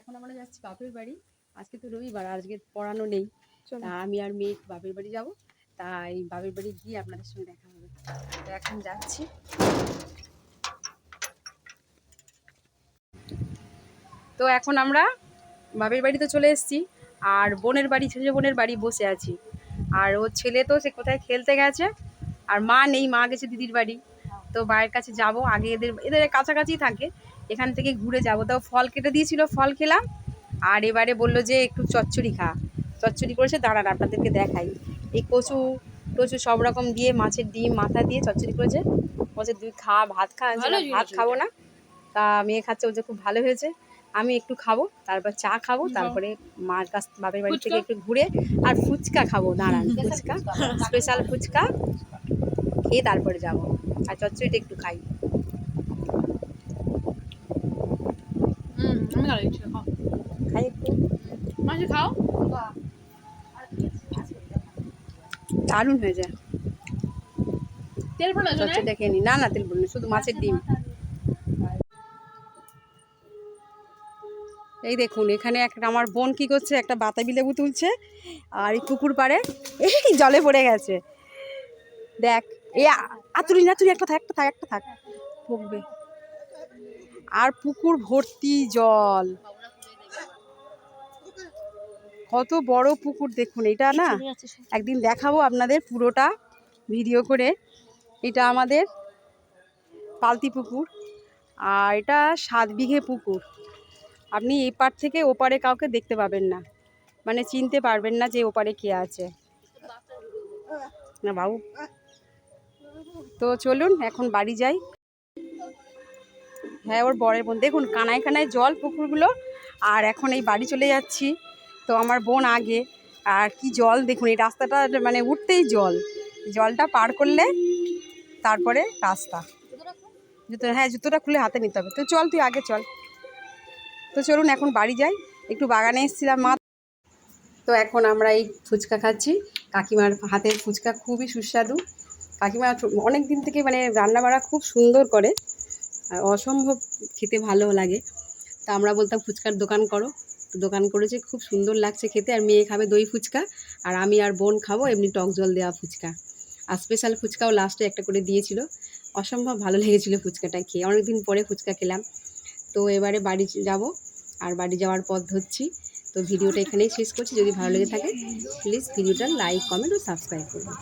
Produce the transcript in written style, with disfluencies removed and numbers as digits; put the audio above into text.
এখন আমরা যাচ্ছি বাপের বাড়ি। আজকে তো রবিবার, আজকে পড়ানো নেই, তা আমি আর মেয়ে বাপের বাড়ি যাব। তাই বাপের বাড়ি গিয়ে আপনাদের সঙ্গে দেখা হবে। তো এখন যাচ্ছি। তো এখন আমরা বাপের বাড়িতে চলে এসেছি, আর বোনের বাড়ি, ছেলে বোনের বাড়ি বসে আছি। আর ওর ছেলে তো সে কোথায় খেলতে গেছে, আর মা নেই, মা গেছে দিদির বাড়ি। তো মায়ের কাছে যাব, আগে এদের এদের কাছাকাছি থাকে, এখান থেকে ঘুরে যাব। তো ফল কেটে দিয়েছিল, ফল খেলাম। আর এবারে বললো যে একটু চচ্চড়ি খা, চচ্চড়ি করেছে, দাঁড়ান আপনাদেরকে দেখাই। এই কচু টচু সব রকম দিয়ে, মাছের ডিম মাথা দিয়ে চচ্চড়ি করেছে। বলছে তুই খা, ভাত খা। ভাত খাবো না, তা মেয়ে খাচ্ছে, বলছে খুব ভালো হয়েছে। আমি একটু খাবো, তারপর চা খাবো, তারপরে মার কাছ বাপের বাড়ি থেকে একটু ঘুরে আর ফুচকা খাবো। দাঁড়ান, ফুচকা স্পেশাল ফুচকা খেয়ে তারপরে যাবো। আর চচ্চড়িটা একটু খাই। খাই একটু, মাঝে খাও, দারুণ হয়েছে। তেল পড়ে চচ্চড়িটা খেয়ে নি। না না, তেল পড়ে, শুধু মাছের ডিম। এই দেখুন, এখানে একটা আমার বোন কি করছে, একটা বাতাবি লেবু তুলছে। আর এই পুকুর পাড়ে এই জলে পড়ে গেছে, দেখ। এ তুলি না, তুলি, একটা থাক, একটা থাক, একটা থাক, পড়বে। আর পুকুর ভর্তি জল, কত বড় পুকুর দেখুন। এটা না একদিন দেখাবো আপনাদের পুরোটা ভিডিও করে। এটা আমাদের পালতি পুকুর, আর এটা 7 বিঘে পুকুর। আপনি এই পার থেকে ওপারে কাউকে দেখতে পাবেন না, মানে চিনতে পারবেন না যে ওপারে কে আছে। না বাবু, তো চলুন এখন বাড়ি যাই। হ্যাঁ, ওর বরের বোন, দেখুন কানায় কানায় জল পুকুরগুলো। আর এখন এই বাড়ি চলে যাচ্ছি। তো আমার বোন আগে, আর কি জল দেখুন, এই রাস্তাটা মানে উঠতেই জল, জলটা পার করলে তারপরে রাস্তা। জুতো, হ্যাঁ জুতোটা খুলে হাতে নিতে হবে। তো চল, তুই আগে চল। তো চলুন এখন বাড়ি যাই, একটু বাগানে এসেছিলাম মা। তো এখন আমরা এই ফুচকা খাচ্ছি, কাকিমার হাতের ফুচকা খুবই সুস্বাদু। কাকিমা অনেক দিন থেকে মানে রান্না বাড়া খুব সুন্দর করে, আর অসম্ভব খেতে ভালো লাগে। তা আমরা বলতাম ফুচকার দোকান করো, তো দোকান করেছে, খুব সুন্দর লাগছে খেতে। আর মেয়ে খাবে দই ফুচকা, আর আমি আর বোন খাবো এমনি টক জল দেওয়া ফুচকা। আর স্পেশাল ফুচকাও লাস্টে একটা করে দিয়েছিল, অসম্ভব ভালো লেগেছিলো ফুচকাটা খেয়ে। অনেকদিন পরে ফুচকা খেলাম। তো এবারে বাড়ি যাব, আর বাড়ি যাওয়ার পথ ধরছি। তো ভিডিওটা এখানেই শেষ করছি। যদি ভালো লেগে থাকে প্লিজ ভিডিওটা লাইক, কমেন্ট ও সাবস্ক্রাইব করুন।